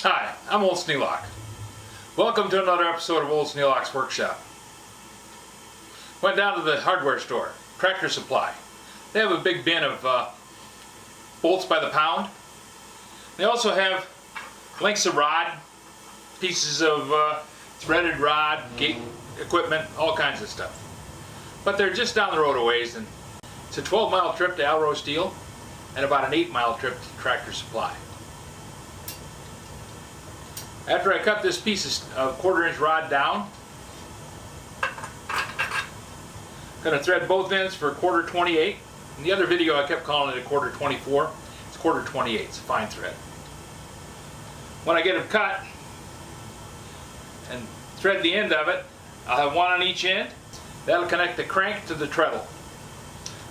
Hi, I'm Old Sneelock. Welcome to another episode of Old Sneelock's Workshop. Went down to the hardware store, Tractor Supply. They have a big bin of bolts by the pound. They also have lengths of rod, pieces of threaded rod, gate equipment, all kinds of stuff. But they're just down the road a ways, and it's a 12-mile trip to Alro Steel and about an 8-mile trip to Tractor Supply. After I cut this piece of 1/4-inch rod down, I'm going to thread both ends for 1/4 28. In the other video I kept calling it a 1/4 24. It's 1/4 28. It's a fine thread. When I get them cut and thread the end of it, I'll have one on each end. That'll connect the crank to the treadle.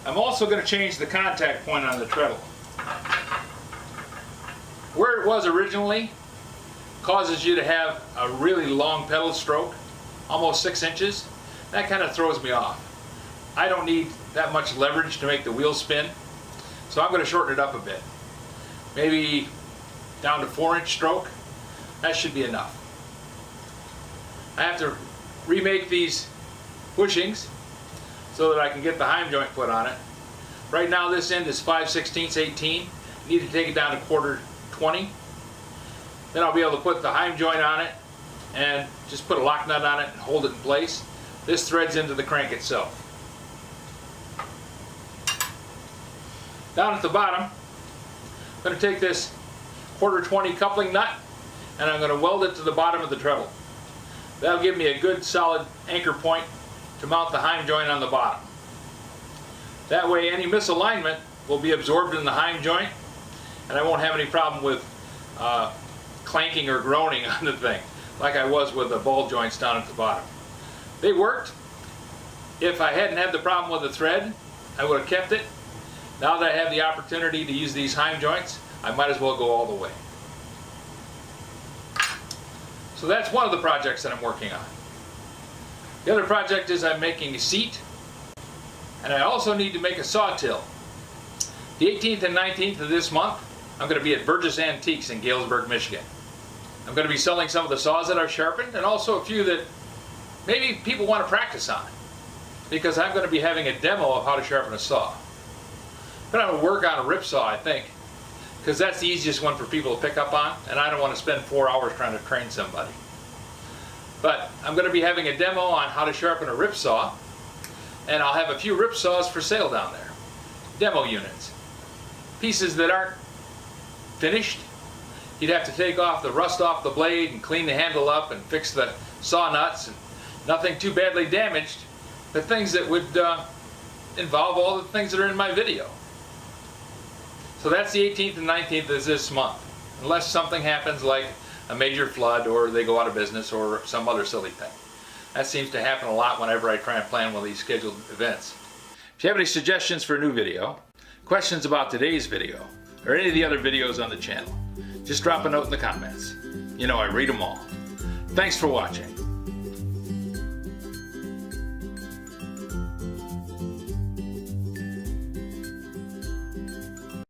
I'm also going to change the contact point on the treadle. Where it was originally causes you to have a really long pedal stroke, almost 6 inches. That kind of throws me off. I don't need that much leverage to make the wheel spin, so I'm going to shorten it up a bit. Maybe down to 4-inch stroke. That should be enough. I have to remake these bushings so that I can get the heim joint put on it. Right now this end is 5/16 18. I need to take it down to 1/4 20. Then I'll be able to put the heim joint on it and just put a lock nut on it and hold it in place. This threads into the crank itself. Down at the bottom, I'm going to take this 1/4 20 coupling nut and I'm going to weld it to the bottom of the treadle. That'll give me a good solid anchor point to mount the heim joint on the bottom. That way any misalignment will be absorbed in the heim joint and I won't have any problem with clanking or groaning on the thing like I was with the ball joints down at the bottom. They worked. If I hadn't had the problem with the thread, I would have kept it. Now that I have the opportunity to use these heim joints, I might as well go all the way. So that's one of the projects that I'm working on. The other project is I'm making a seat, and I also need to make a sawtill. The 18th and 19th of this month, I'm going to be at Burgess Antiques in Galesburg, Michigan. I'm going to be selling some of the saws that I've sharpened and also a few that maybe people want to practice on, because I'm going to be having a demo of how to sharpen a saw. I'm going to work on a rip saw, I think, because that's the easiest one for people to pick up on, and I don't want to spend 4 hours trying to train somebody. But I'm going to be having a demo on how to sharpen a rip saw, and I'll have a few rip saws for sale down there. Demo units. Pieces that aren't finished. You'd have to take off the rust off the blade and clean the handle up and fix the saw nuts, and nothing too badly damaged, but things that would involve all the things that are in my video. So that's the 18th and 19th is this month, unless something happens like a major flood or they go out of business or some other silly thing. That seems to happen a lot whenever I try and plan one of these scheduled events. If you have any suggestions for a new video, questions about today's video, or any of the other videos on the channel, just drop a note in the comments. You know I read them all. Thanks for watching.